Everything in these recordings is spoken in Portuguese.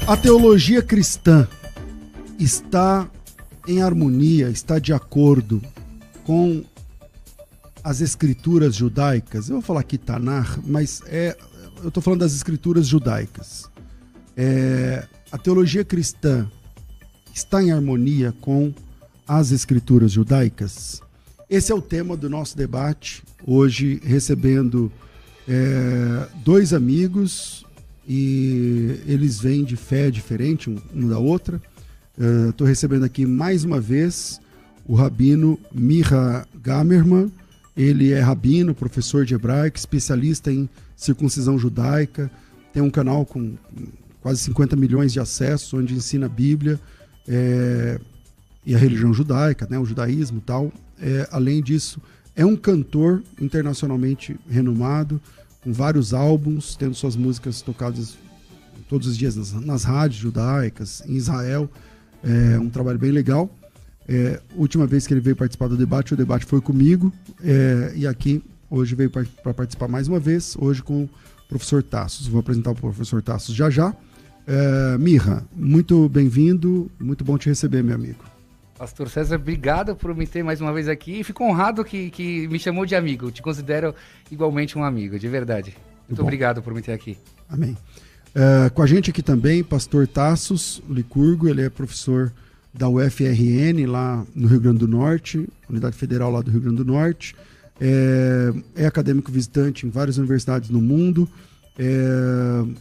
A teologia cristã está em harmonia, está de acordo com as escrituras judaicas? Eu vou falar aqui Tanar, mas eu estou falando das escrituras judaicas. A teologia cristã está em harmonia com as escrituras judaicas? Esse é o tema do nosso debate, hoje recebendo dois amigos, e eles vêm de fé diferente um da outra. Estou recebendo aqui mais uma vez o rabino Miha Gamerman. Ele é rabino, professor de hebraico, especialista em circuncisão judaica, tem um canal com quase 50 milhões de acessos, onde ensina a Bíblia e a religião judaica, né, o judaísmo e tal. Além disso, é um cantor internacionalmente renomado, com vários álbuns, tendo suas músicas tocadas todos os dias nas rádios judaicas, em Israel. É um trabalho bem legal. Última vez que ele veio participar do debate, o debate foi comigo, e aqui hoje veio para participar mais uma vez, hoje com o professor Tassos. Vou apresentar o professor Tassos já. Miha, muito bem-vindo, muito bom te receber, meu amigo. Pastor César, obrigado por me ter mais uma vez aqui. Fico honrado que me chamou de amigo. Te considero igualmente um amigo, de verdade. Muito obrigado por me ter aqui. Amém. Com a gente aqui também, pastor Tassos Licurgo, ele é professor da UFRN, lá no Rio Grande do Norte, Unidade Federal lá do Rio Grande do Norte. É acadêmico visitante em várias universidades no mundo,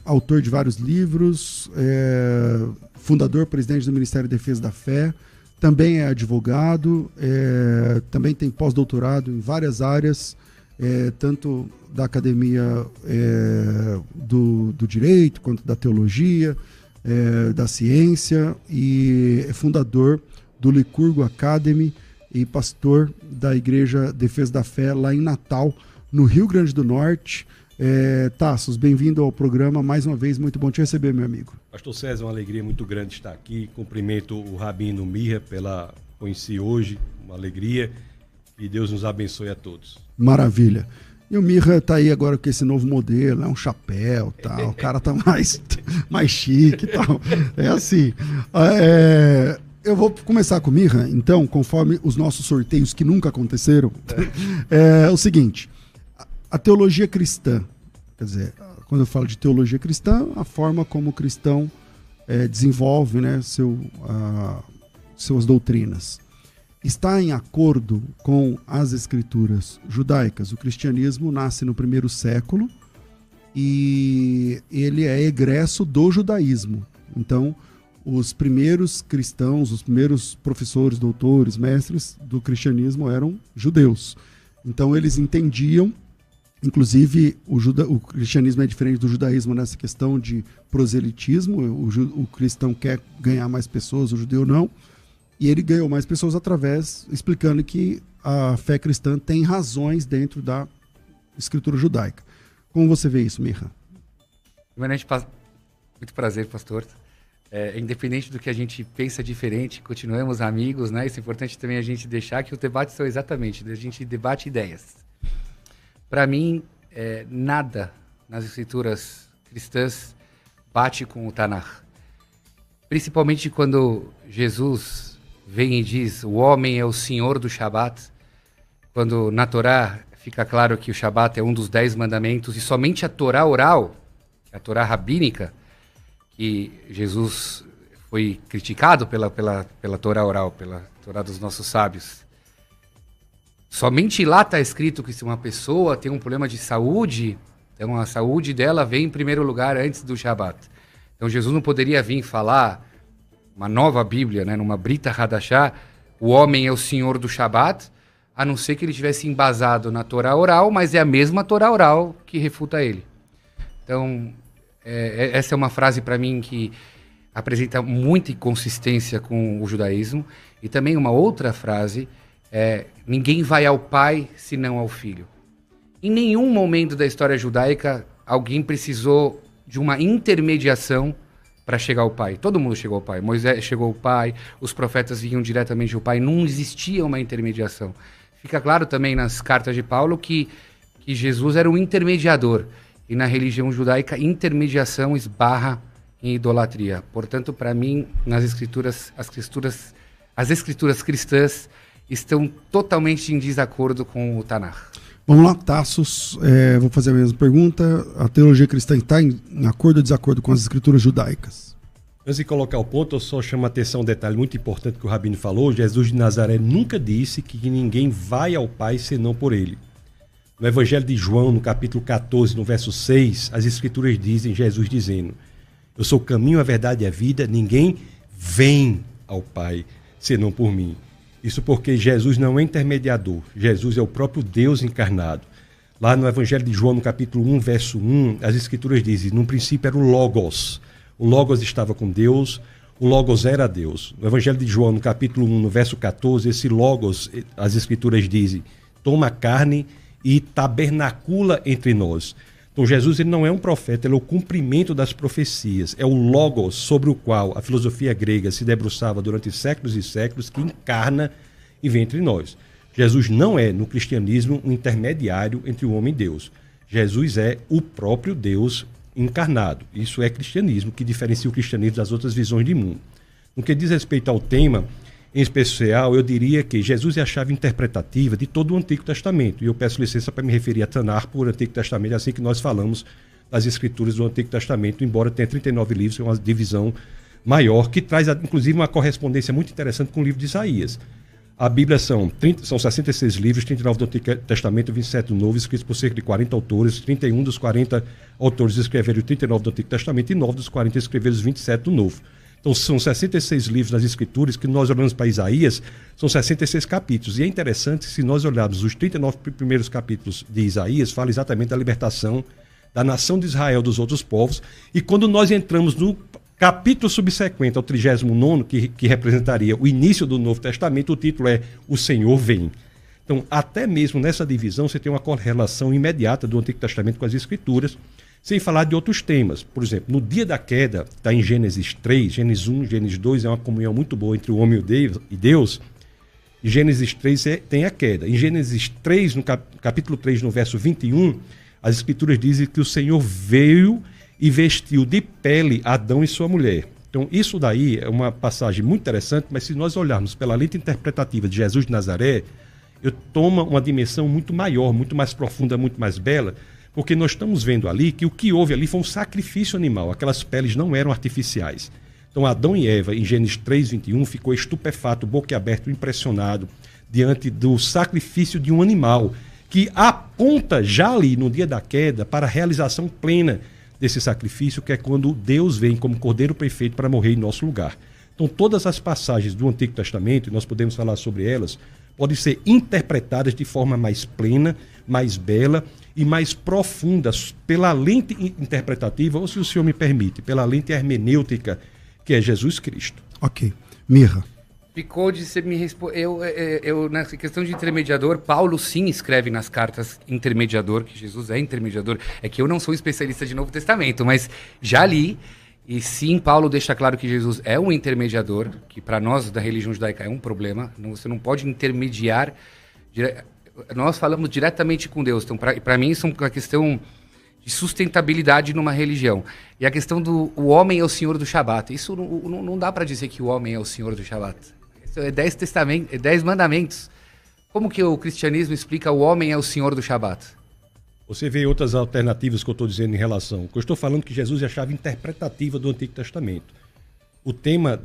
autor de vários livros, fundador, presidente do Ministério da Defesa da Fé, também é advogado, também tem pós-doutorado em várias áreas, tanto da academia do direito, quanto da teologia, da ciência, e é fundador do Licurgo Academy e pastor da Igreja Defesa da Fé lá em Natal, no Rio Grande do Norte. Tassos, bem-vindo ao programa mais uma vez, muito bom te receber, meu amigo. Pastor César, uma alegria muito grande estar aqui. Cumprimento o rabino Miha conheci hoje, uma alegria, e Deus nos abençoe a todos. Maravilha. E o Miha tá aí agora com esse novo modelo, um chapéu, tal, o cara tá mais chique e tal. É assim. Eu vou começar com o Miha, então, conforme os nossos sorteios que nunca aconteceram. É o seguinte, a teologia cristã, quer dizer, quando eu falo de teologia cristã, a forma como o cristão desenvolve, né, suas doutrinas, está em acordo com as escrituras judaicas. O cristianismo nasce no primeiro século e ele é egresso do judaísmo. Então, os primeiros cristãos, os primeiros professores, doutores, mestres do cristianismo eram judeus. Então, eles entendiam, inclusive o cristianismo é diferente do judaísmo nessa questão de proselitismo. O cristão quer ganhar mais pessoas, o judeu não. E ele ganhou mais pessoas explicando que a fé cristã tem razões dentro da escritura judaica. Como você vê isso, Miha? Primeiramente, muito prazer, pastor. Independente do que a gente pensa diferente, continuamos amigos, né? Isso é importante também a gente deixar que os debates são exatamente, a gente debate ideias. Para mim, nada nas escrituras cristãs bate com o Tanar. Principalmente quando Jesus vem e diz, o homem é o senhor do Shabat, quando na Torá fica claro que o Shabat é um dos 10 mandamentos, e somente a Torá oral, a Torá rabínica, que Jesus foi criticado pela Torá oral, pela Torá dos nossos sábios. Somente lá está escrito que se uma pessoa tem um problema de saúde, então a saúde dela vem em primeiro lugar antes do Shabat. Então Jesus não poderia vir falar uma nova Bíblia, né, numa Brita Hadashá, o homem é o senhor do Shabat, a não ser que ele tivesse embasado na Torá oral, mas é a mesma Torá oral que refuta ele. Então, essa é uma frase para mim que apresenta muita inconsistência com o judaísmo. E também uma outra frase, ninguém vai ao pai senão ao filho. Em nenhum momento da história judaica alguém precisou de uma intermediação para chegar ao pai. Todo mundo chegou ao pai. Moisés chegou ao pai, os profetas vinham diretamente ao pai, não existia uma intermediação. Fica claro também nas cartas de Paulo que Jesus era um intermediador. E na religião judaica, intermediação esbarra em idolatria. Portanto, para mim, as escrituras cristãs estão totalmente em desacordo com o Tanakh. Vamos lá, Tassos, vou fazer a mesma pergunta. A teologia cristã está em acordo ou desacordo com as escrituras judaicas? Antes de colocar o ponto, eu só chamo a atenção um detalhe muito importante que o Rabino falou. Jesus de Nazaré nunca disse que ninguém vai ao Pai senão por ele. No Evangelho de João, no capítulo 14, no verso 6, as escrituras dizem, Jesus dizendo: eu sou o caminho, a verdade e a vida, ninguém vem ao Pai senão por mim. Isso porque Jesus não é intermediador, Jesus é o próprio Deus encarnado. Lá no Evangelho de João, no capítulo 1, verso 1, as escrituras dizem: no princípio era o Logos estava com Deus, o Logos era Deus. No Evangelho de João, no capítulo 1, no verso 14, esse Logos, as escrituras dizem, toma carne e tabernacula entre nós. Então Jesus ele não é um profeta, ele é o cumprimento das profecias, é o Logos sobre o qual a filosofia grega se debruçava durante séculos e séculos, que encarna e vem entre nós. Jesus não é, no cristianismo, um intermediário entre o homem e Deus. Jesus é o próprio Deus encarnado. Isso é cristianismo, que diferencia o cristianismo das outras visões de mundo. No que diz respeito ao tema, em especial, eu diria que Jesus é a chave interpretativa de todo o Antigo Testamento. E eu peço licença para me referir a Tanakh por Antigo Testamento, assim que nós falamos das escrituras do Antigo Testamento, embora tenha 39 livros, é uma divisão maior, que traz, inclusive, uma correspondência muito interessante com o livro de Isaías. A Bíblia são 66 livros, 39 do Antigo Testamento, 27 do Novo, escritos por cerca de 40 autores, 31 dos 40 autores escreveram o 39 do Antigo Testamento e 9 dos 40 escreveram os 27 do Novo. Então, são 66 livros das Escrituras, que nós olhamos para Isaías, são 66 capítulos. E é interessante, se nós olharmos os 39 primeiros capítulos de Isaías, fala exatamente da libertação da nação de Israel dos outros povos. E quando nós entramos no capítulo subsequente ao 39º, que representaria o início do Novo Testamento, o título é O Senhor Vem. Então, até mesmo nessa divisão, você tem uma correlação imediata do Antigo Testamento com as Escrituras, sem falar de outros temas. Por exemplo, no dia da queda, está em Gênesis 3, Gênesis 1, Gênesis 2, é uma comunhão muito boa entre o homem e Deus. Em Gênesis 3 tem a queda. Em Gênesis 3, no capítulo 3, no verso 21, as Escrituras dizem que o Senhor veio e vestiu de pele Adão e sua mulher. Então, isso daí é uma passagem muito interessante, mas se nós olharmos pela lente interpretativa de Jesus de Nazaré, toma uma dimensão muito maior, muito mais profunda, muito mais bela, porque nós estamos vendo ali que o que houve ali foi um sacrifício animal, aquelas peles não eram artificiais. Então Adão e Eva, em Gênesis 3:21, ficou estupefato, boquiaberto, impressionado, diante do sacrifício de um animal, que aponta já ali no dia da queda para a realização plena desse sacrifício, que é quando Deus vem como Cordeiro perfeito para morrer em nosso lugar. Então todas as passagens do Antigo Testamento, e nós podemos falar sobre elas, podem ser interpretadas de forma mais plena, mais bela e mais profunda pela lente interpretativa, ou se o senhor me permite, pela lente hermenêutica, que é Jesus Cristo. Ok. Mirra. Ficou de você me responder. Eu, nessa questão de intermediador, Paulo sim escreve nas cartas intermediador, que Jesus é intermediador. É que eu não sou especialista de Novo Testamento, mas já li. E sim, Paulo deixa claro que Jesus é um intermediador, que para nós da religião judaica é um problema. Você não pode intermediar. Nós falamos diretamente com Deus. Então, para mim, isso é uma questão de sustentabilidade numa religião. E a questão do o homem é o senhor do Shabat. Isso não dá para dizer que o homem é o senhor do Shabat. Isso é 10 mandamentos. Como que o cristianismo explica o homem é o senhor do Shabat? Você vê outras alternativas que eu estou dizendo em relação. Eu estou falando que Jesus é a chave interpretativa do Antigo Testamento. O tema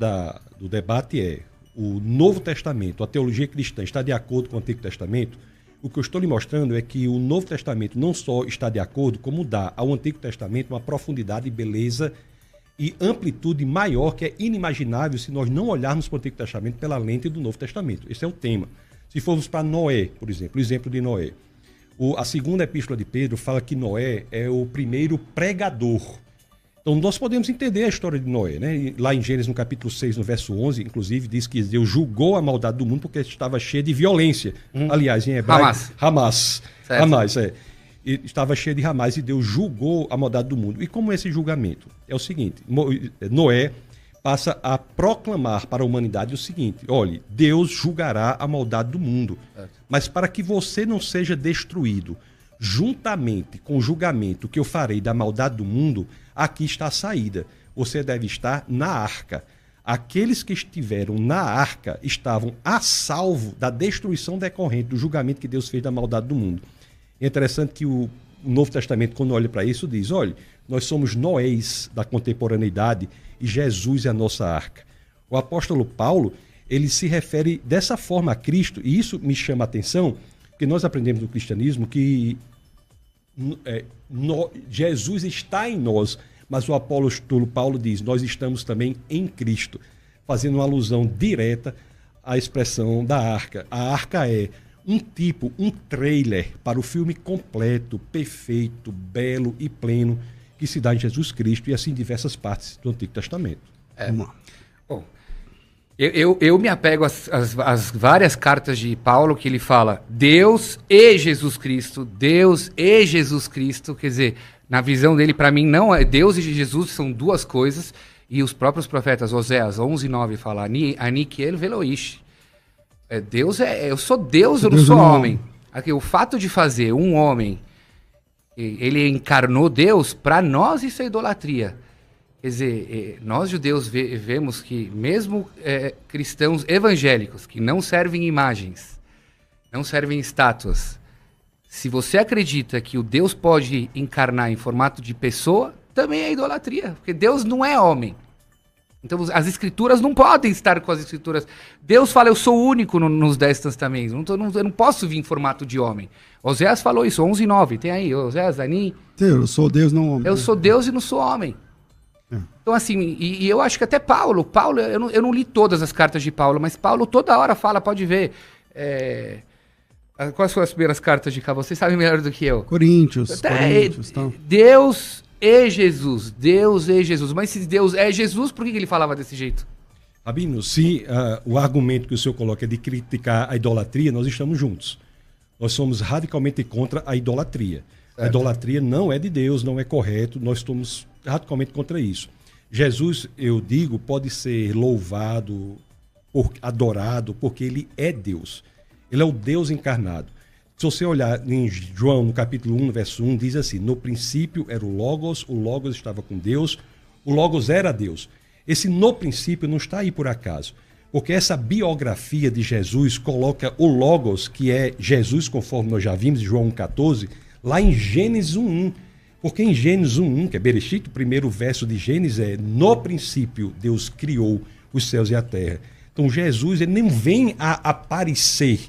do debate é: o Novo Testamento, a teologia cristã, está de acordo com o Antigo Testamento? O que eu estou lhe mostrando é que o Novo Testamento não só está de acordo, como dá ao Antigo Testamento uma profundidade, beleza e amplitude maior, que é inimaginável se nós não olharmos para o Antigo Testamento pela lente do Novo Testamento. Esse é o tema. Se formos para Noé, por exemplo, o exemplo de Noé. A segunda epístola de Pedro fala que Noé é o primeiro pregador. Então nós podemos entender a história de Noé, né? Lá em Gênesis, no capítulo 6, no verso 11, inclusive, diz que Deus julgou a maldade do mundo porque estava cheia de violência. Aliás, em hebraico... Hamas. E estava cheia de Hamas e Deus julgou a maldade do mundo. E como é esse julgamento? É o seguinte: Noé passa a proclamar para a humanidade o seguinte: olhe, Deus julgará a maldade do mundo, mas para que você não seja destruído juntamente com o julgamento que eu farei da maldade do mundo, aqui está a saída. Você deve estar na arca. Aqueles que estiveram na arca estavam a salvo da destruição decorrente do julgamento que Deus fez da maldade do mundo. É interessante que o Novo Testamento, quando olha para isso, diz, olha, nós somos Noés da contemporaneidade e Jesus é a nossa arca. O apóstolo Paulo, ele se refere dessa forma a Cristo, e isso me chama a atenção, porque nós aprendemos no cristianismo que Jesus está em nós, mas o apóstolo Paulo diz, nós estamos também em Cristo, fazendo uma alusão direta à expressão da arca. A arca é um tipo, um trailer para o filme completo, perfeito, belo e pleno que se dá em Jesus Cristo e assim em diversas partes do Antigo Testamento. Bom, eu me apego às várias cartas de Paulo que ele fala Deus e Jesus Cristo, quer dizer, na visão dele, para mim, não é Deus e Jesus são duas coisas, e os próprios profetas, Oséias 11:9 fala, Ani Kiel Veloish. Deus eu sou Deus, eu não sou homem. Aqui, o fato de fazer um homem, ele encarnou Deus, para nós isso é idolatria. Quer dizer, nós judeus vemos que mesmo cristãos evangélicos, que não servem imagens, não servem estátuas, se você acredita que o Deus pode encarnar em formato de pessoa, também é idolatria, porque Deus não é homem. Então as escrituras não podem estar com as escrituras. Deus fala, eu sou único nos 10 testamentos, eu não posso vir em formato de homem. Oséias falou isso, 11:9, tem aí, Oséias, Ani. Eu sou Deus, não homem. Eu sou Deus e não sou homem. Então assim, e eu acho que até Paulo, eu não li todas as cartas de Paulo, mas Paulo toda hora fala, pode ver, quais foram as primeiras cartas de cá? Vocês sabem melhor do que eu. Coríntios, tá. Deus e Jesus. Mas se Deus é Jesus, por que ele falava desse jeito? Rabino, se o argumento que o senhor coloca é de criticar a idolatria, nós estamos juntos. Nós somos radicalmente contra a idolatria. Certo. A idolatria não é de Deus, não é correto, nós estamos radicalmente contra isso. Jesus, eu digo, pode ser louvado, adorado, porque ele é Deus. Ele é o Deus encarnado. Se você olhar em João, no capítulo 1, verso 1, diz assim, no princípio era o Logos estava com Deus, o Logos era Deus. Esse no princípio não está aí por acaso, porque essa biografia de Jesus coloca o Logos, que é Jesus, conforme nós já vimos em João 1,14, lá em Gênesis 1,1. Porque em Gênesis 1,1, que é Bereshit, o primeiro verso de Gênesis é no princípio Deus criou os céus e a terra. Então Jesus ele nem vem a aparecer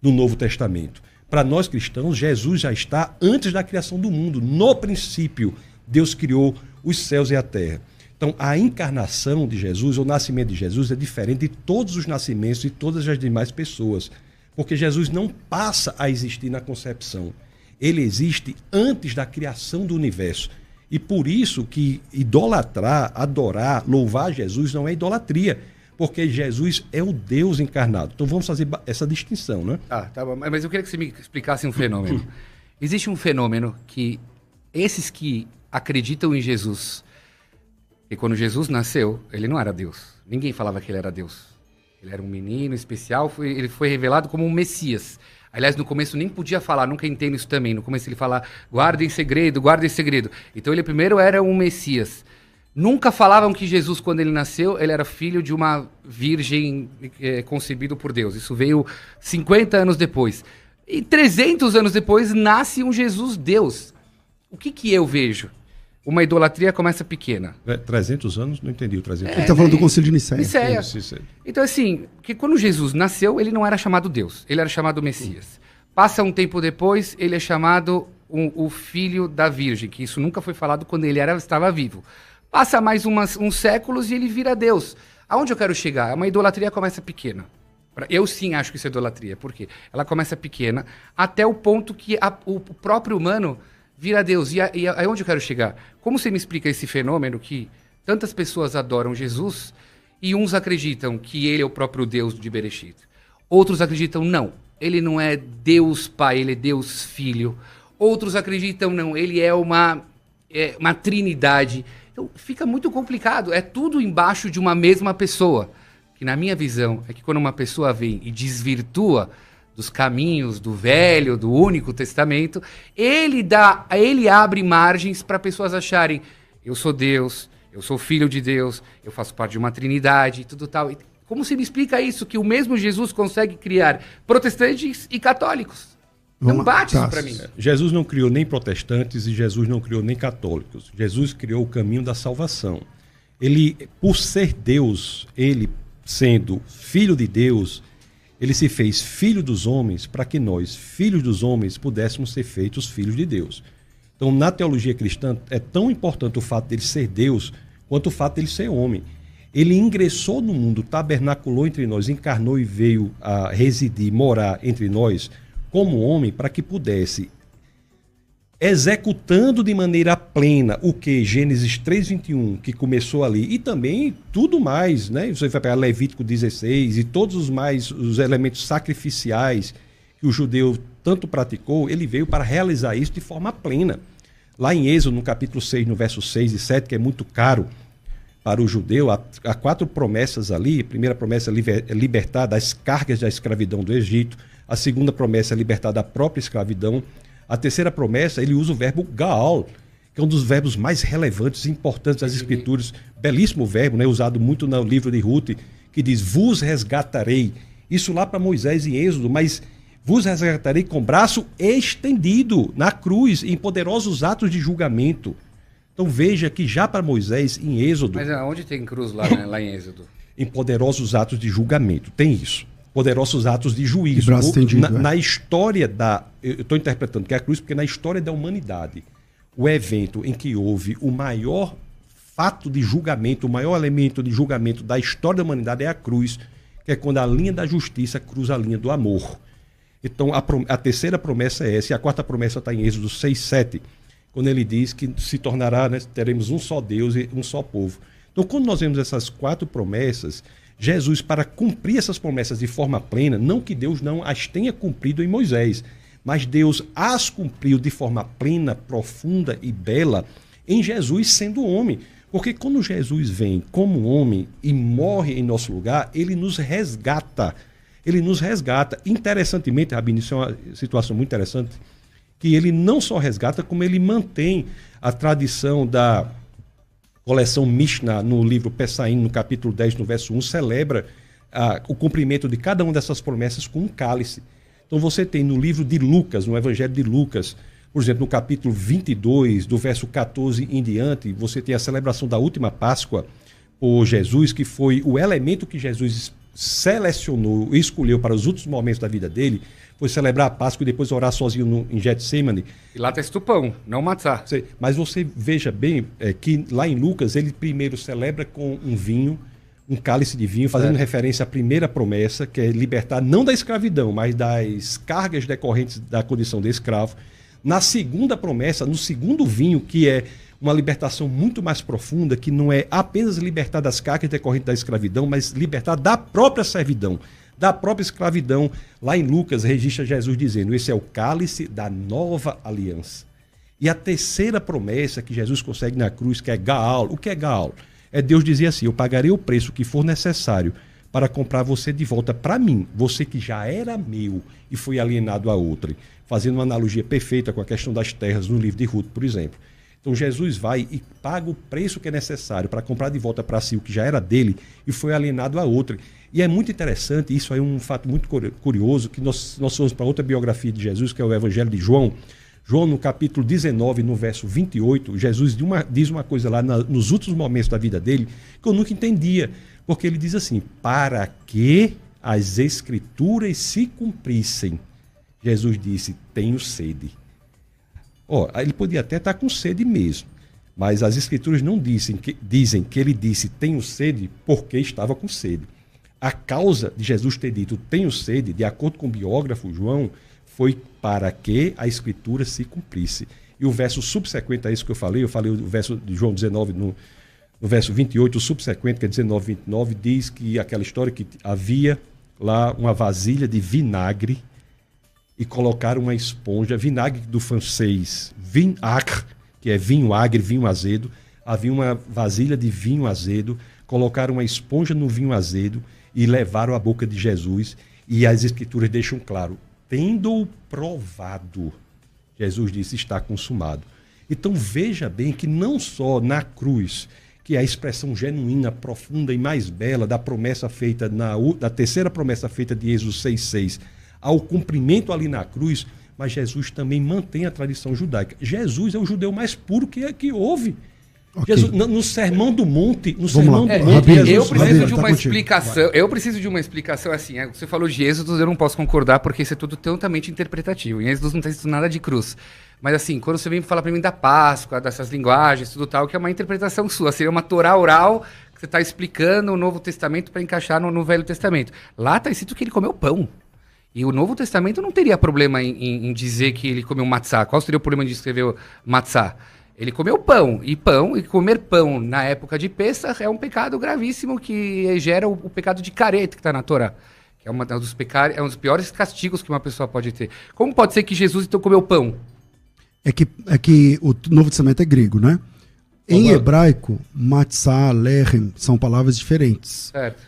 no Novo Testamento. Para nós cristãos, Jesus já está antes da criação do mundo. No princípio, Deus criou os céus e a terra. Então, a encarnação de Jesus, o nascimento de Jesus, é diferente de todos os nascimentos de todas as demais pessoas. Porque Jesus não passa a existir na concepção. Ele existe antes da criação do universo. E por isso que idolatrar, adorar, louvar Jesus não é idolatria. Porque Jesus é o Deus encarnado. Então vamos fazer essa distinção, né? Tá bom. Mas eu queria que você me explicasse um fenômeno. Existe um fenômeno que esses que acreditam em Jesus, e quando Jesus nasceu, ele não era Deus. Ninguém falava que ele era Deus. Ele era um menino especial, ele foi revelado como um Messias. Aliás, no começo nem podia falar, nunca entendo isso também. No começo ele fala, guarda em segredo. Então ele primeiro era um Messias. Nunca falavam que Jesus, quando ele nasceu, ele era filho de uma virgem concebido por Deus. Isso veio 50 anos depois. E 300 anos depois, nasce um Jesus Deus. O que eu vejo? Uma idolatria começa pequena. 300 anos? Não entendi o 300 anos. Ele está falando do Concílio de Nicéia. Então, assim, que quando Jesus nasceu, ele não era chamado Deus. Ele era chamado Messias. Passa um tempo depois, ele é chamado o filho da virgem, que isso nunca foi falado quando ele estava vivo. Passa mais uns séculos e ele vira Deus. Aonde eu quero chegar? Uma idolatria começa pequena. Eu sim acho que isso é idolatria. Por quê? Ela começa pequena até o ponto que o próprio humano vira Deus. E aonde eu quero chegar? Como você me explica esse fenômeno que tantas pessoas adoram Jesus e uns acreditam que ele é o próprio Deus de Bereshit? Outros acreditam, não, ele não é Deus Pai, ele é Deus Filho. Outros acreditam, não, ele é uma trindade. Então, fica muito complicado. É tudo embaixo de uma mesma pessoa. Que, na minha visão, é que quando uma pessoa vem e desvirtua dos caminhos do Velho, do Único Testamento, ele abre margens para pessoas acharem eu sou Deus, eu sou filho de Deus, eu faço parte de uma trindade, tudo tal. Como se me explica isso, que o mesmo Jesus consegue criar protestantes e católicos? Não bate isso para mim. Jesus não criou nem protestantes e Jesus não criou nem católicos. Jesus criou o caminho da salvação. Ele, por ser Deus, ele sendo filho de Deus, ele se fez filho dos homens para que nós, filhos dos homens, pudéssemos ser feitos filhos de Deus. Então, na teologia cristã, é tão importante o fato dele ser Deus quanto o fato dele ser homem. Ele ingressou no mundo, tabernaculou entre nós, encarnou e veio a residir, morar entre nós como homem para que pudesse, executando de maneira plena o que Gênesis 3:21, que começou ali, e também tudo mais, né? Você vai pegar Levítico 16 e todos os elementos sacrificiais que o judeu tanto praticou, ele veio para realizar isso de forma plena. Lá em Êxodo, no capítulo 6, no verso 6 e 7, que é muito caro para o judeu, há 4 promessas ali. A primeira promessa é libertar das cargas da escravidão do Egito. A segunda promessa é libertar da própria escravidão. A terceira promessa, ele usa o verbo Gaal, que é um dos verbos mais relevantes e importantes das Escrituras. Belíssimo verbo, né? Usado muito no livro de Ruth, que diz, vos resgatarei. Isso lá para Moisés em Êxodo, mas vos resgatarei com braço estendido na cruz, em poderosos atos de julgamento. Então veja que já para Moisés em Êxodo... Mas onde tem cruz lá, né? Lá em Êxodo? Em poderosos atos de julgamento, tem isso. Poderosos atos de juízo. Braço estendido, na história da... Eu estou interpretando que é a cruz, porque na história da humanidade, o evento em que houve o maior fato de julgamento, o maior elemento de julgamento da história da humanidade é a cruz, que é quando a linha da justiça cruza a linha do amor. Então, a terceira promessa é essa, e a quarta promessa está em Êxodo 6:7, quando ele diz que se tornará, né, teremos um só Deus e um só povo. Então, quando nós vemos essas 4 promessas, Jesus, para cumprir essas promessas de forma plena, não que Deus não as tenha cumprido em Moisés, mas Deus as cumpriu de forma plena, profunda e bela em Jesus sendo homem. Porque quando Jesus vem como homem e morre em nosso lugar, ele nos resgata. Ele nos resgata. Interessantemente, Rabino, isso é uma situação muito interessante, que ele não só resgata, como ele mantém a tradição da coleção Mishnah, no livro Pessaim, no capítulo 10, no verso 1, celebra o cumprimento de cada uma dessas promessas com um cálice. Então você tem no livro de Lucas, no Evangelho de Lucas, por exemplo, no capítulo 22, do verso 14 em diante, você tem a celebração da última Páscoa por Jesus, que foi o elemento que Jesus selecionou e escolheu para os últimos momentos da vida dele, foi celebrar a Páscoa e depois orar sozinho em Getsemane. E lá está estupão, não matzá. Mas você veja bem que lá em Lucas ele primeiro celebra com um vinho, um cálice de vinho, fazendo referência à primeira promessa, que é libertar não da escravidão, mas das cargas decorrentes da condição de escravo. Na segunda promessa, no segundo vinho, que é uma libertação muito mais profunda, que não é apenas libertar das cargas decorrentes da escravidão, mas libertar da própria servidão, da própria escravidão. Lá em Lucas registra Jesus dizendo, esse é o cálice da nova aliança. E a terceira promessa que Jesus consegue na cruz, que é Gaal. O que é Gaal? É Deus dizer assim, eu pagarei o preço que for necessário para comprar você de volta para mim, você que já era meu e foi alienado a outrem. Fazendo uma analogia perfeita com a questão das terras no livro de Ruth, por exemplo. Então Jesus vai e paga o preço que é necessário para comprar de volta para si o que já era dele e foi alienado a outrem. E é muito interessante, isso aí é um fato muito curioso, que nós fomos para outra biografia de Jesus, que é o Evangelho de João. João, no capítulo 19, no verso 28, Jesus diz uma coisa lá nos últimos momentos da vida dele que eu nunca entendia, porque ele diz assim, para que as Escrituras se cumprissem. Jesus disse, tenho sede. Ele podia até estar com sede mesmo, mas as Escrituras não dizem que ele disse, tenho sede, porque estava com sede. A causa de Jesus ter dito, tenho sede, de acordo com o biógrafo João, foi para que a Escritura se cumprisse. E o verso subsequente a isso que eu falei o verso de João 19, no verso 28, o subsequente, que é 19, 29, diz que aquela história que havia lá uma vasilha de vinagre e colocaram uma esponja, vinagre do francês, vinagre, que é vinho agre, vinho azedo, havia uma vasilha de vinho azedo, colocaram uma esponja no vinho azedo e levaram à boca de Jesus, e as Escrituras deixam claro, tendo-o provado, Jesus disse, está consumado. Então veja bem que não só na cruz, que é a expressão genuína, profunda e mais bela da promessa feita, da terceira promessa feita de Êxodo 6,6, ao cumprimento ali na cruz, mas Jesus também mantém a tradição judaica. Jesus é o judeu mais puro que houve. Okay. Jesus, no Sermão do Monte, eu preciso de uma explicação. Eu preciso de uma explicação assim. Você falou de Êxodo, eu não posso concordar porque isso é tudo totalmente interpretativo. Em Êxodo não está escrito nada de cruz. Mas assim, quando você vem falar para mim da Páscoa, dessas linguagens, tudo tal, que é uma interpretação sua, seria uma Torá oral que você está explicando o Novo Testamento para encaixar no Velho Testamento. Lá está escrito que ele comeu pão. E o Novo Testamento não teria problema em dizer que ele comeu matzá. Qual seria o problema de escrever matzá? Ele comeu pão, e comer pão na época de Pessah é um pecado gravíssimo que gera o pecado de caret que está na Torá, que é um dos piores castigos que uma pessoa pode ter. Como pode ser que Jesus então comeu pão? É que o Novo Testamento é grego, né? Em hebraico, matzah, lechem, são palavras diferentes. Certo.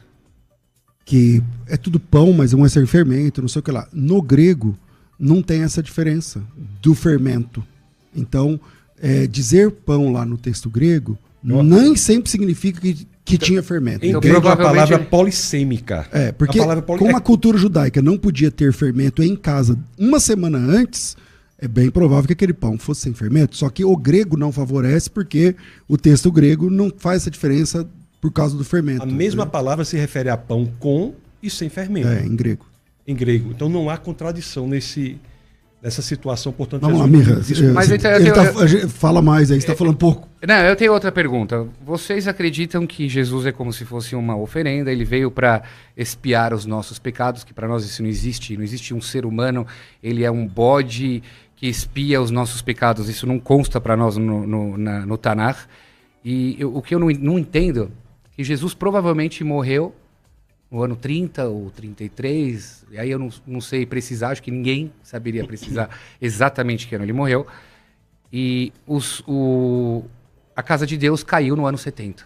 Que é tudo pão, mas um é sem fermento, não sei o que lá. No grego, não tem essa diferença do fermento. Então, dizer pão lá no texto grego nem sempre significa que tinha fermento. Em grego a palavra polissêmica. Porque como a cultura judaica não podia ter fermento em casa uma semana antes, é bem provável que aquele pão fosse sem fermento. Só que o grego não favorece porque o texto grego não faz essa diferença por causa do fermento. A mesma palavra se refere a pão com e sem fermento. Em grego. Em grego. Então não há contradição nessa situação, portanto... Vamos lá, Mirra. Fala mais aí, você está falando pouco. Não, eu tenho outra pergunta. Vocês acreditam que Jesus é como se fosse uma oferenda? Ele veio para expiar os nossos pecados, que para nós isso não existe. Não existe um ser humano, ele é um bode que expia os nossos pecados. Isso não consta para nós no Tanakh. E o que eu não entendo... que Jesus provavelmente morreu no ano 30 ou 33, e aí eu não sei precisar, acho que ninguém saberia precisar exatamente que ano ele morreu, e a casa de Deus caiu no ano 70.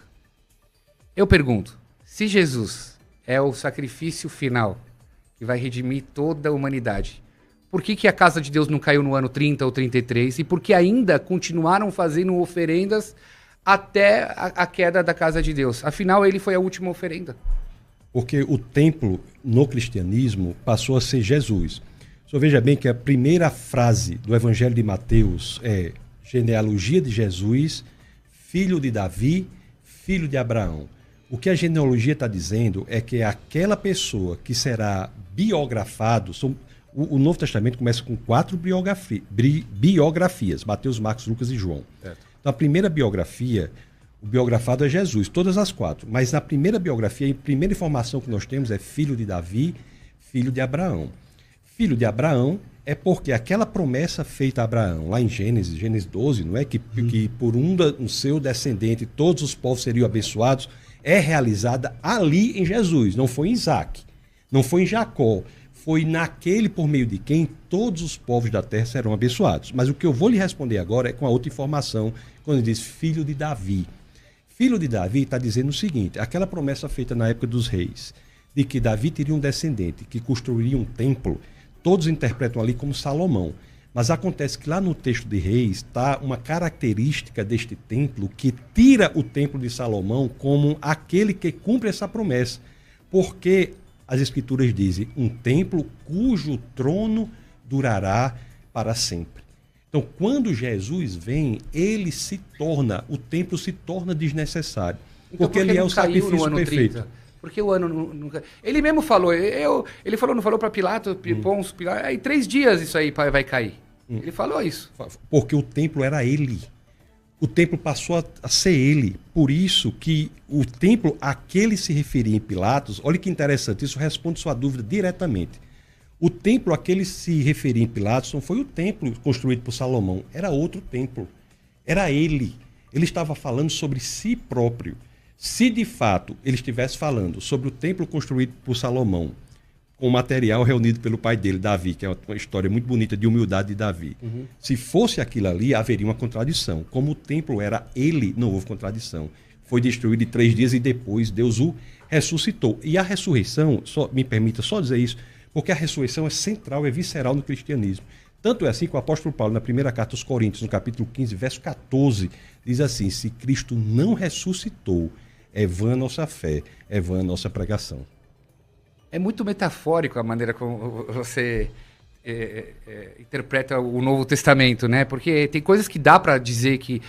Eu pergunto, se Jesus é o sacrifício final que vai redimir toda a humanidade, por que a casa de Deus não caiu no ano 30 ou 33, e por que ainda continuaram fazendo oferendas até a queda da casa de Deus? Afinal, ele foi a última oferenda. Porque o templo, no cristianismo, passou a ser Jesus. Só veja bem que a primeira frase do Evangelho de Mateus é genealogia de Jesus, filho de Davi, filho de Abraão. O que a genealogia está dizendo é que aquela pessoa que será biografado... O Novo Testamento começa com 4 biografias, Mateus, Marcos, Lucas e João. Certo. Na primeira biografia, o biografado é Jesus, todas as 4. Mas na primeira biografia, a primeira informação que nós temos é filho de Davi, filho de Abraão. Filho de Abraão é porque aquela promessa feita a Abraão, lá em Gênesis 12, não é? Que por um seu descendente todos os povos seriam abençoados, é realizada ali em Jesus, não foi em Isaac, não foi em Jacó. Foi naquele por meio de quem todos os povos da terra serão abençoados. Mas o que eu vou lhe responder agora é com a outra informação, quando ele diz filho de Davi. Filho de Davi está dizendo o seguinte, aquela promessa feita na época dos reis, de que Davi teria um descendente que construiria um templo, todos interpretam ali como Salomão. Mas acontece que lá no texto de Reis está uma característica deste templo que tira o templo de Salomão como aquele que cumpre essa promessa. Porque... as escrituras dizem, um templo cujo trono durará para sempre. Então, quando Jesus vem, o templo se torna desnecessário. Então, porque ele é o sacrifício perfeito. Porque o ano nunca... Ele mesmo falou, não falou para Pilatos, Pôncio, Pilatos, aí 3 dias isso aí vai cair. Ele falou isso. Porque o templo era ele. O templo passou a ser ele. Por isso que o templo a que ele se referia em Pilatos, olha que interessante, isso responde sua dúvida diretamente. O templo a que ele se referia em Pilatos não foi o templo construído por Salomão, era outro templo. Era ele. Ele estava falando sobre si próprio. Se de fato ele estivesse falando sobre o templo construído por Salomão, com o material reunido pelo pai dele, Davi, que é uma história muito bonita de humildade de Davi. Se fosse aquilo ali, haveria uma contradição. Como o templo era ele, não houve contradição. Foi destruído em 3 dias e depois Deus o ressuscitou. E a ressurreição, me permita só dizer isso, porque a ressurreição é central, é visceral no cristianismo. Tanto é assim que o apóstolo Paulo, na primeira carta aos Coríntios, no capítulo 15, verso 14, diz assim: se Cristo não ressuscitou, é vã a nossa fé, é vã a nossa pregação. É muito metafórico a maneira como você interpreta o Novo Testamento, né? Porque tem coisas que dá para dizer que,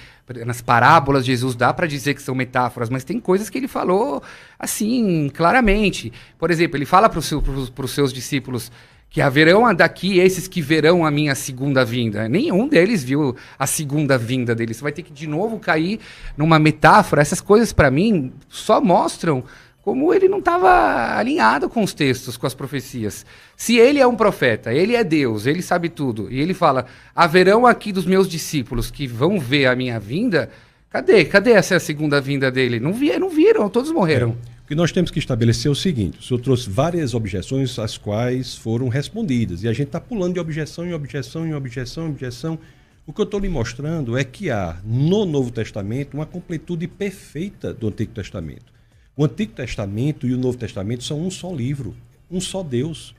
nas parábolas de Jesus, dá para dizer que são metáforas, mas tem coisas que ele falou assim, claramente. Por exemplo, ele fala para os seus discípulos que haverão daqui esses que verão a minha segunda vinda. Nenhum deles viu a segunda vinda dele. Você vai ter que de novo cair numa metáfora. Essas coisas, para mim, só mostram como ele não estava alinhado com os textos, com as profecias. Se ele é um profeta, ele é Deus, ele sabe tudo, e ele fala, haverão aqui dos meus discípulos que vão ver a minha vinda, cadê essa segunda vinda dele? Não viram, todos morreram. O que nós temos que estabelecer é o seguinte: o senhor trouxe várias objeções as quais foram respondidas, e a gente está pulando de objeção em objeção, em objeção, em objeção. O que eu estou lhe mostrando é que há no Novo Testamento uma completude perfeita do Antigo Testamento. O Antigo Testamento e o Novo Testamento são um só livro, um só Deus.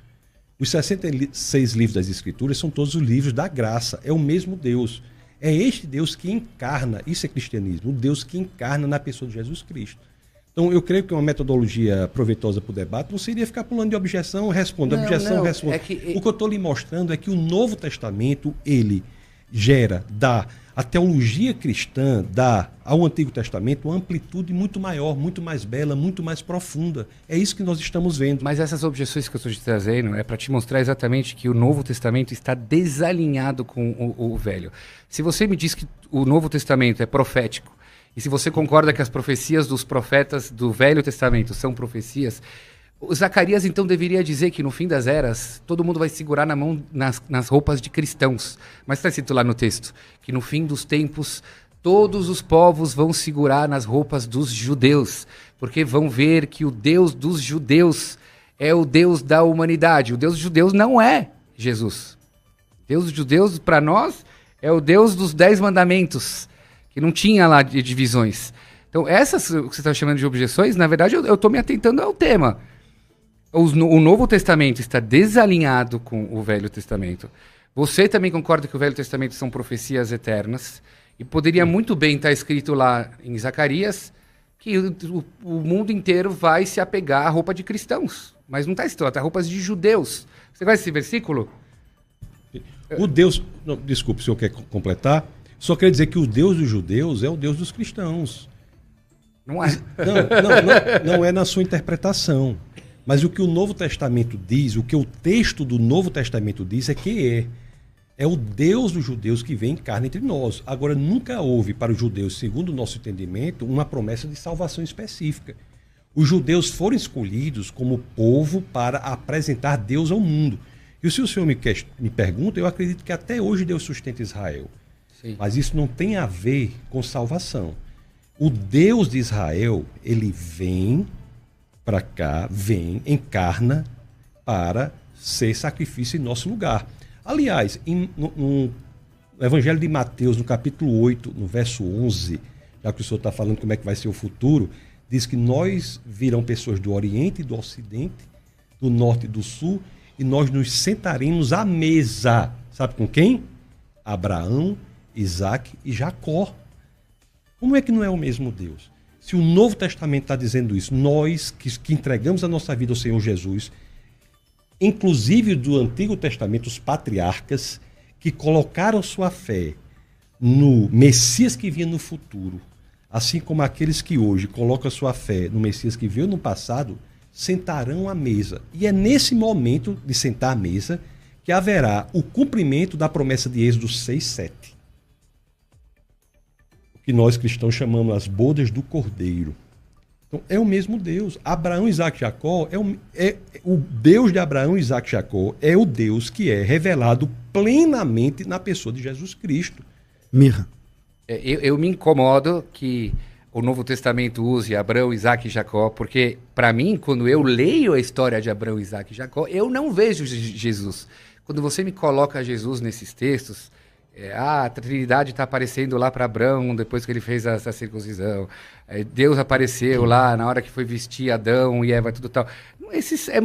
Os 66 livros das Escrituras são todos os livros da graça, é o mesmo Deus. É este Deus que encarna, isso é cristianismo, o Deus que encarna na pessoa de Jesus Cristo. Então, eu creio que uma metodologia proveitosa para o debate não seria ficar pulando de objeção, responde, objeção, responde. O que eu estou lhe mostrando é que o Novo Testamento, ele dá a teologia cristã, dá ao Antigo Testamento uma amplitude muito maior, muito mais bela, muito mais profunda. É isso que nós estamos vendo. Mas essas objeções que eu estou te trazendo é para te mostrar exatamente que o Novo Testamento está desalinhado com o Velho. Se você me diz que o Novo Testamento é profético, e se você concorda que as profecias dos profetas do Velho Testamento são profecias, o Zacarias então deveria dizer que no fim das eras todo mundo vai segurar na mão nas roupas de cristãos. Mas está escrito lá no texto que no fim dos tempos todos os povos vão segurar nas roupas dos judeus, porque vão ver que o Deus dos judeus é o Deus da humanidade. O Deus dos judeus não é Jesus. O Deus dos judeus, para nós, é o Deus dos 10 mandamentos, que não tinha lá de divisões. Então essas que você está chamando de objeções, na verdade eu estou me atentando ao tema. O Novo Testamento está desalinhado com o Velho Testamento. Você também concorda que o Velho Testamento são profecias eternas? E poderia muito bem estar escrito lá em Zacarias que o mundo inteiro vai se apegar à roupa de cristãos. Mas não está escrito, está roupas de judeus. Você conhece esse versículo? O Deus... Não, desculpe, o senhor quer completar? Só quer dizer que o Deus dos judeus é o Deus dos cristãos. Não é. Não é na sua interpretação. Mas o que o Novo Testamento diz, o que o texto do Novo Testamento diz é que é o Deus dos judeus que vem em carne entre nós. Agora, nunca houve para os judeus, segundo o nosso entendimento, uma promessa de salvação específica. Os judeus foram escolhidos como povo para apresentar Deus ao mundo. E se o senhor me pergunta, eu acredito que até hoje Deus sustenta Israel. Sim. Mas isso não tem a ver com salvação. O Deus de Israel, ele vem para cá, encarna para ser sacrifício em nosso lugar. Aliás, no Evangelho de Mateus, no capítulo 8, no verso 11, já que o senhor está falando como é que vai ser o futuro, diz que nós virão pessoas do Oriente e do Ocidente, do Norte e do Sul, e nós nos sentaremos à mesa. Sabe com quem? Abraão, Isaac e Jacó. Como é que não é o mesmo Deus? Se o Novo Testamento está dizendo isso, nós que entregamos a nossa vida ao Senhor Jesus, inclusive do Antigo Testamento, os patriarcas que colocaram sua fé no Messias que vinha no futuro, assim como aqueles que hoje colocam sua fé no Messias que veio no passado, sentarão à mesa. E é nesse momento de sentar à mesa que haverá o cumprimento da promessa de Êxodo 6:7. Que nós cristãos chamamos as bodas do Cordeiro. Então, é o mesmo Deus. Abraão, Isaac e Jacó, o Deus de Abraão, Isaac e Jacó é o Deus que é revelado plenamente na pessoa de Jesus Cristo. Mirra. Eu me incomodo que o Novo Testamento use Abraão, Isaac e Jacó, porque, para mim, quando eu leio a história de Abraão, Isaac e Jacó, eu não vejo Jesus. Quando você me coloca Jesus nesses textos, a Trindade está aparecendo lá para Abraão depois que ele fez essa circuncisão. Deus apareceu lá na hora que foi vestir Adão e Eva, tudo tal. É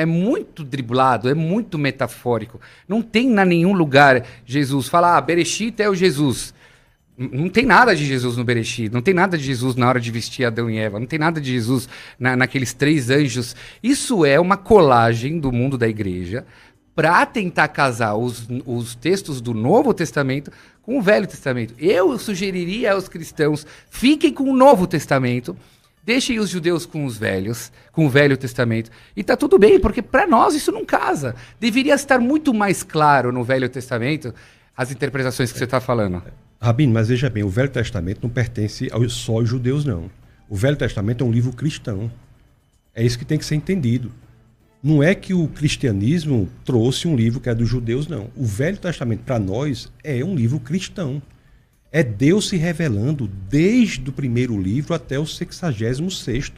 muito driblado, é muito metafórico. Não tem em nenhum lugar Jesus. Fala, Bereshit é o Jesus. Não tem nada de Jesus no Bereshit, não tem nada de Jesus na hora de vestir Adão e Eva, não tem nada de Jesus naqueles 3 anjos. Isso é uma colagem do mundo da igreja para tentar casar os textos do Novo Testamento com o Velho Testamento. Eu sugeriria aos cristãos, fiquem com o Novo Testamento, deixem os judeus com os velhos, com o Velho Testamento. E tá tudo bem, porque para nós isso não casa. Deveria estar muito mais claro no Velho Testamento as interpretações que você está falando. Rabino, mas veja bem, o Velho Testamento não pertence só aos judeus, não. O Velho Testamento é um livro cristão. É isso que tem que ser entendido. Não é que o cristianismo trouxe um livro que é dos judeus, não. O Velho Testamento, para nós, é um livro cristão. É Deus se revelando desde o primeiro livro até o 66º.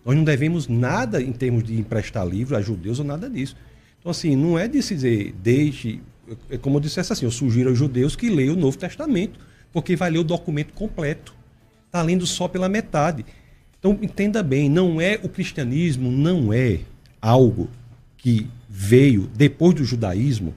Nós não devemos nada em termos de emprestar livro a judeus ou nada disso. Então, assim, não é de se dizer desde... É como eu dissesse assim, eu sugiro aos judeus que leiam o Novo Testamento, porque vai ler o documento completo. Está lendo só pela metade. Então, entenda bem, o cristianismo não é algo que veio depois do judaísmo,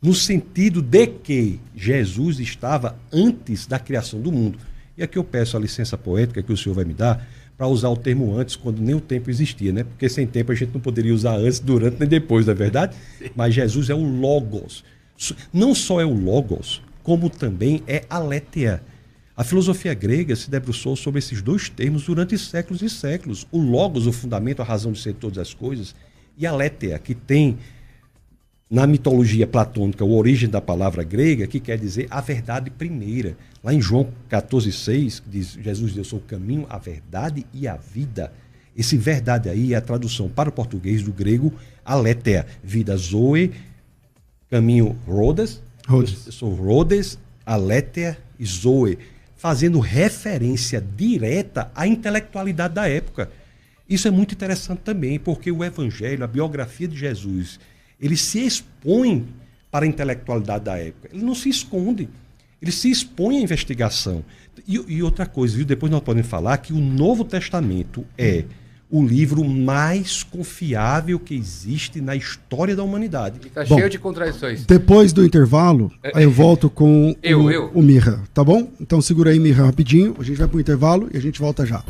no sentido de que Jesus estava antes da criação do mundo. E aqui eu peço a licença poética que o senhor vai me dar para usar o termo antes, quando nem o tempo existia, né? Porque sem tempo a gente não poderia usar antes, durante nem depois, não é verdade? Mas Jesus é o Logos. Não só é o Logos, como também é aletheia. A filosofia grega se debruçou sobre esses 2 termos durante séculos e séculos. O Logos, o fundamento, a razão de ser de todas as coisas, e a aletheia, que tem na mitologia platônica a origem da palavra grega, que quer dizer a verdade primeira. Lá em João 14,6, diz Jesus, eu sou o caminho, a verdade e a vida. Esse verdade aí é a tradução para o português do grego aletheia. Vida zoe, caminho Rhodes. Eu sou Rhodes, aletheia e zoe, fazendo referência direta à intelectualidade da época. Isso é muito interessante também, porque o Evangelho, a biografia de Jesus, ele se expõe para a intelectualidade da época. Ele não se esconde, ele se expõe à investigação. E outra coisa, viu? Depois nós podemos falar que o Novo Testamento é o livro mais confiável que existe na história da humanidade. Está cheio de contradições. Depois do intervalo, aí eu volto com o Mirra, tá bom? Então segura aí, Mirra, rapidinho. A gente vai para o intervalo e a gente volta já.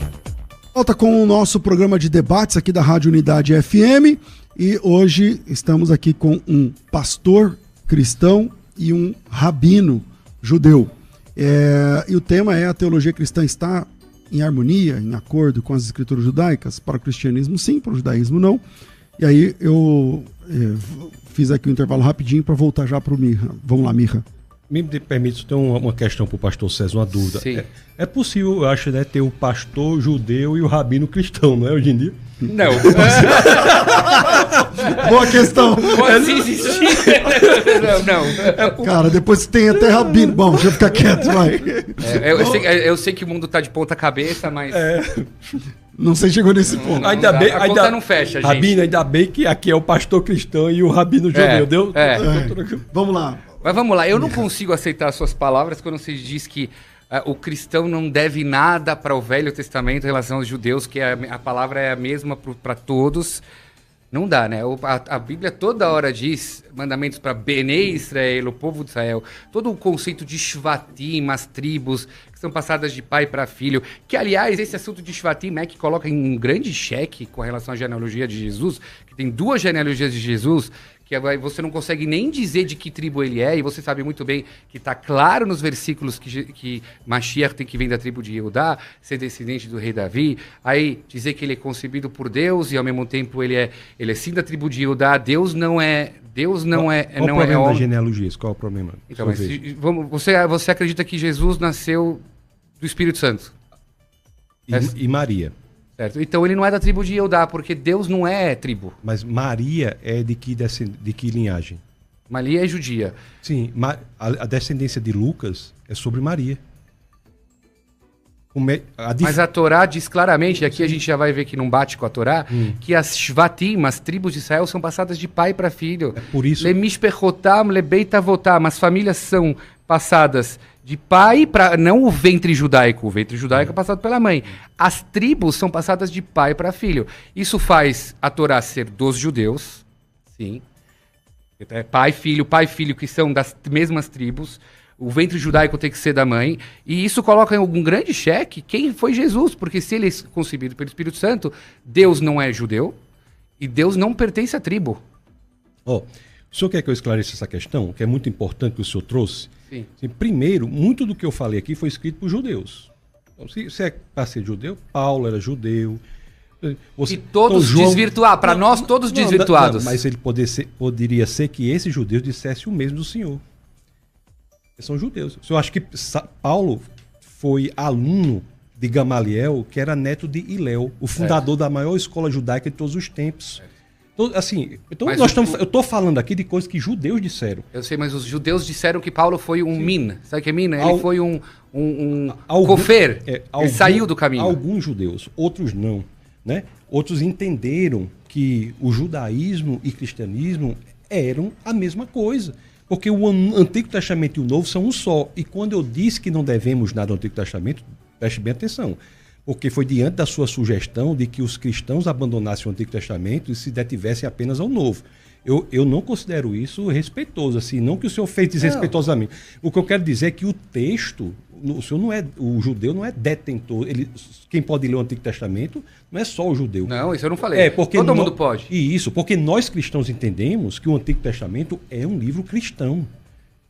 Volta com o nosso programa de debates aqui da Rádio Unidade FM. E hoje estamos aqui com um pastor cristão e um rabino judeu. E o tema é: a teologia cristã está em harmonia, em acordo com as escrituras judaicas? Para o cristianismo sim, para o judaísmo não. E aí eu fiz aqui um intervalo rapidinho para voltar já para o Mirra. Vamos lá, Mirra. Me permite ter uma questão para o pastor César, uma dúvida. É possível, eu acho, né, ter o pastor judeu e o rabino cristão, não é, hoje em dia? Não. Boa questão. Pode existir. Não. Cara, depois tem até rabino. Bom, deixa eu ficar quieto, vai. Eu sei que o mundo tá de ponta cabeça, mas... Não sei se chegou nesse ponto. A conta não fecha, gente. Rabino, ainda bem que aqui é o pastor cristão e o rabino judeu, deu? Vamos lá. Mas vamos lá, eu não consigo aceitar as suas palavras quando você diz que o cristão não deve nada para o Velho Testamento em relação aos judeus, que a palavra é a mesma para todos. Não dá, né? A Bíblia toda hora diz mandamentos para Benei Israel, o povo de Israel. Todo o conceito de Shvatim, as tribos, que são passadas de pai para filho. Que, aliás, esse assunto de Shvatim é que coloca em um grande cheque com relação à genealogia de Jesus, que tem 2 genealogias de Jesus, que você não consegue nem dizer de que tribo ele é, e você sabe muito bem que está claro nos versículos que Mashiach tem que vir da tribo de Judá, ser descendente do rei Davi, aí dizer que ele é concebido por Deus e ao mesmo tempo ele é sim da tribo de Judá. Deus não é Qual o problema da genealogia? Qual é o problema? Então, mas você acredita que Jesus nasceu do Espírito Santo? E Maria. Certo. Então ele não é da tribo de Judá, porque Deus não é tribo. Mas Maria é de que linhagem? Maria é judia. Sim, a descendência de Lucas é sobre Maria. Mas a Torá diz claramente, e aqui a gente já vai ver que não bate com a Torá, que as Shvatim, as tribos de Israel, são passadas de pai para filho. É por isso... Lemishpechotam, lebeitavotam, as famílias são passadas de pai para não o ventre judaico é passado pela mãe. As tribos são passadas de pai para filho. Isso faz a Torá ser dos judeus, sim. É pai, filho, que são das mesmas tribos. O ventre judaico tem que ser da mãe. E isso coloca em algum grande xeque quem foi Jesus, porque se ele é concebido pelo Espírito Santo, Deus não é judeu e Deus não pertence à tribo. O senhor quer que eu esclareça essa questão, que é muito importante que o senhor trouxe? Sim. Primeiro, muito do que eu falei aqui foi escrito por judeus. Então, se é para ser judeu, Paulo era judeu. E todos desvirtuados, para nós todos desvirtuados. Mas ele poderia ser que esses judeus dissessem o mesmo do senhor. Eles são judeus. Eu acho que Paulo foi aluno de Gamaliel, que era neto de Hilel, o fundador da maior escola judaica de todos os tempos. Então eu estou falando aqui de coisas que judeus disseram. Eu sei, mas os judeus disseram que Paulo foi um min. Sabe o que é min? Ele foi um cofer. Ele saiu do caminho. Alguns judeus, outros não. Né? Outros entenderam que o judaísmo e cristianismo eram a mesma coisa. Porque o Antigo Testamento e o Novo são um só. E quando eu disse que não devemos nada ao Antigo Testamento, preste bem atenção. Porque foi diante da sua sugestão de que os cristãos abandonassem o Antigo Testamento e se detivessem apenas ao Novo. Eu não considero isso respeitoso, assim, não que o senhor fez desrespeitosamente. O que eu quero dizer é que o texto, o judeu não é detentor. Quem pode ler o Antigo Testamento não é só o judeu. Não, isso eu não falei. Todo mundo pode. E isso, porque nós cristãos entendemos que o Antigo Testamento é um livro cristão.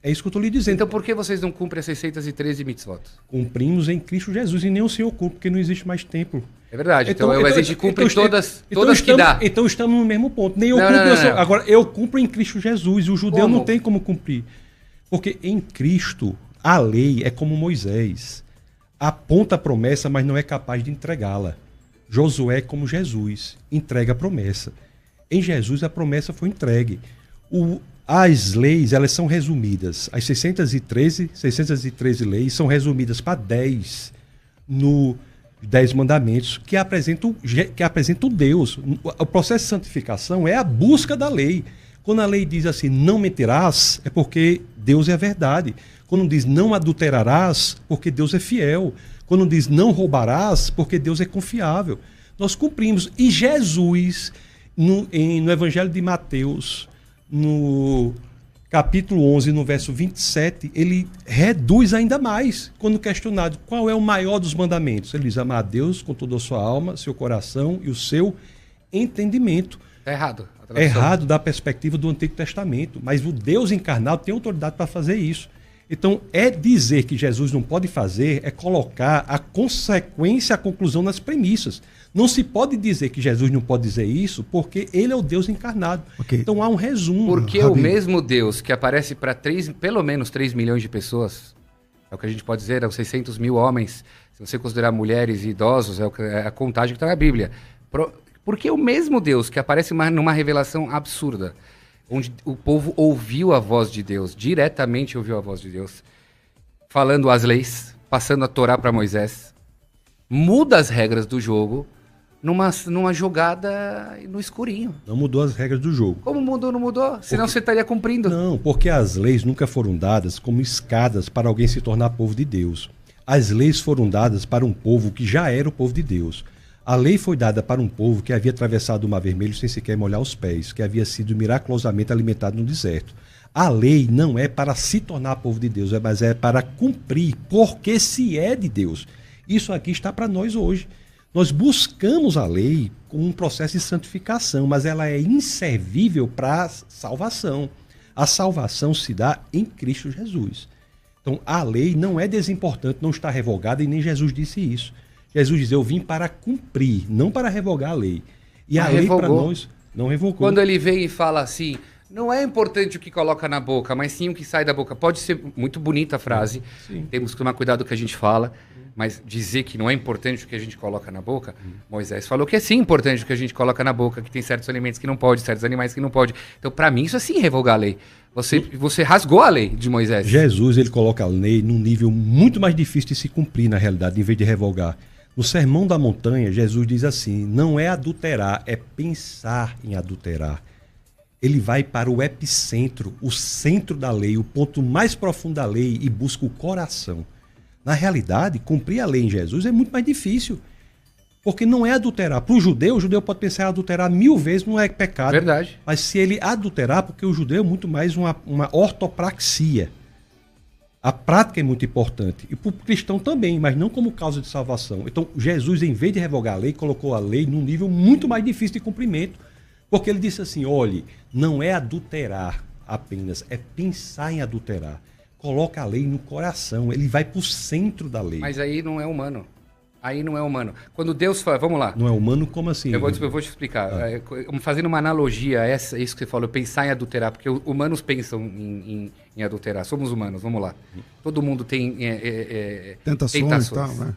É isso que eu estou lhe dizendo. Então por que vocês não cumprem as 613 mitzvot? Cumprimos em Cristo Jesus e nem o Senhor cumpre, porque não existe mais templo. É verdade, então a gente cumpre todas que dá. Então estamos no mesmo ponto. Nem eu cumpro. Agora, eu cumpro em Cristo Jesus, e o judeu não tem como cumprir. Porque em Cristo, a lei é como Moisés. Aponta a promessa, mas não é capaz de entregá-la. Josué é como Jesus, entrega a promessa. Em Jesus, a promessa foi entregue. As leis, elas são resumidas. As 613 leis são resumidas para 10 no 10 mandamentos que apresentam Deus. O processo de santificação é a busca da lei. Quando a lei diz assim, não mentirás, é porque Deus é a verdade. Quando diz não adulterarás, porque Deus é fiel. Quando diz não roubarás, porque Deus é confiável. Nós cumprimos. E Jesus, no Evangelho de Mateus, no capítulo 11, no verso 27, ele reduz ainda mais, quando questionado qual é o maior dos mandamentos. Ele diz, amar a Deus com toda a sua alma, seu coração e o seu entendimento. É errado. É errado da perspectiva do Antigo Testamento, mas o Deus encarnado tem autoridade para fazer isso. Então, dizer que Jesus não pode fazer, é colocar a consequência, a conclusão nas premissas. Não se pode dizer que Jesus não pode dizer isso, porque ele é o Deus encarnado. Okay. Então há um resumo. Porque o mesmo Deus que aparece para pelo menos 3 milhões de pessoas, é o que a gente pode dizer, aos 600 mil homens, se você considerar mulheres e idosos, é a contagem que está na Bíblia. Porque o mesmo Deus que aparece numa revelação absurda, onde o povo ouviu a voz de Deus, diretamente ouviu a voz de Deus, falando as leis, passando a Torá para Moisés, muda as regras do jogo numa jogada no escurinho. Não mudou as regras do jogo. Como mudou, não mudou? Senão você estaria cumprindo. Não, porque as leis nunca foram dadas como escadas para alguém se tornar povo de Deus. As leis foram dadas para um povo que já era o povo de Deus. A lei foi dada para um povo que havia atravessado o Mar Vermelho sem sequer molhar os pés, que havia sido miraculosamente alimentado no deserto. A lei não é para se tornar povo de Deus, mas é para cumprir, porque se é de Deus. Isso aqui está para nós hoje. Nós buscamos a lei como um processo de santificação, mas ela é inservível para a salvação. A salvação se dá em Cristo Jesus. Então, a lei não é desimportante, não está revogada, e nem Jesus disse isso. Jesus diz, eu vim para cumprir, não para revogar a lei. E a lei para nós não revogou. Quando ele vem e fala assim, não é importante o que coloca na boca, mas sim o que sai da boca. Pode ser muito bonita a frase, temos que tomar cuidado com o que a gente fala, mas dizer que não é importante o que a gente coloca na boca, Moisés falou que é sim importante o que a gente coloca na boca, que tem certos alimentos que não pode, certos animais que não pode. Então, para mim, isso é sim revogar a lei. Você rasgou a lei de Moisés. Jesus, ele coloca a lei num nível muito mais difícil de se cumprir, na realidade, em vez de revogar. No Sermão da Montanha, Jesus diz assim, não é adulterar, é pensar em adulterar. ele vai para o epicentro, o centro da lei, o ponto mais profundo da lei e busca o coração. Na realidade, cumprir a lei em Jesus é muito mais difícil. Porque não é adulterar. Para o judeu pode pensar em adulterar 1000 vezes, não é pecado. Verdade. Mas se ele adulterar, porque o judeu é muito mais uma ortopraxia. A prática é muito importante. E para o cristão também, mas não como causa de salvação. Então, Jesus, em vez de revogar a lei, colocou a lei num nível muito mais difícil de cumprimento. Porque ele disse assim, olhe, não é adulterar apenas, é pensar em adulterar. Coloca a lei no coração, ele vai para o centro da lei. Mas aí não é humano. Aí não é humano. Quando Deus fala, vamos lá. Não é humano como assim? Eu vou te explicar. Fazendo uma analogia a isso que você falou, pensar em adulterar, porque humanos pensam em adulterar. Somos humanos, vamos lá. Todo mundo tem tentações. E tal, né?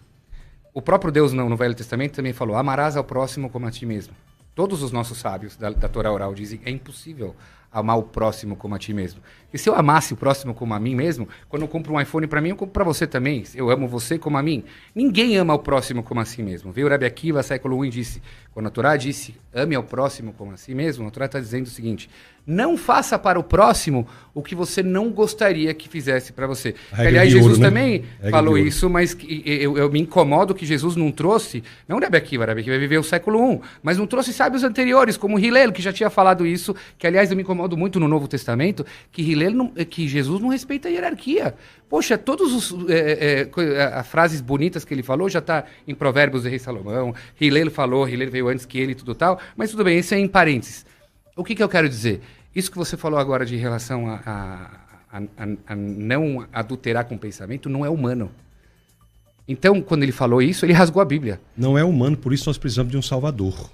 O próprio Deus no Velho Testamento também falou, amarás ao próximo como a ti mesmo. Todos os nossos sábios da Torá oral dizem que é impossível amar o próximo como a ti mesmo. E se eu amasse o próximo como a mim mesmo, quando eu compro um iPhone para mim, eu compro para você também. Eu amo você como a mim. Ninguém ama o próximo como a si mesmo. Veio o Rabi Akiva, século I, e disse, quando a Torá disse, ame ao próximo como a si mesmo, a Torá está dizendo o seguinte, não faça para o próximo o que você não gostaria que fizesse para você. Aliás, Jesus também falou isso, mas eu me incomodo que Jesus não trouxe, não Rabi Akiva viveu o século I, mas não trouxe sábios anteriores, como Hillel, que já tinha falado isso, que aliás eu me incomodo muito no Novo Testamento, que Jesus não respeita a hierarquia. Poxa, todas as frases bonitas que ele falou já está em Provérbios do Rei Salomão, Hillel falou, Hillel veio antes que ele e tudo tal, mas tudo bem, isso é em parênteses. O que eu quero dizer? Isso que você falou agora de relação a não adulterar com o pensamento não é humano. Então, quando ele falou isso, ele rasgou a Bíblia. Não é humano, por isso nós precisamos de um Salvador.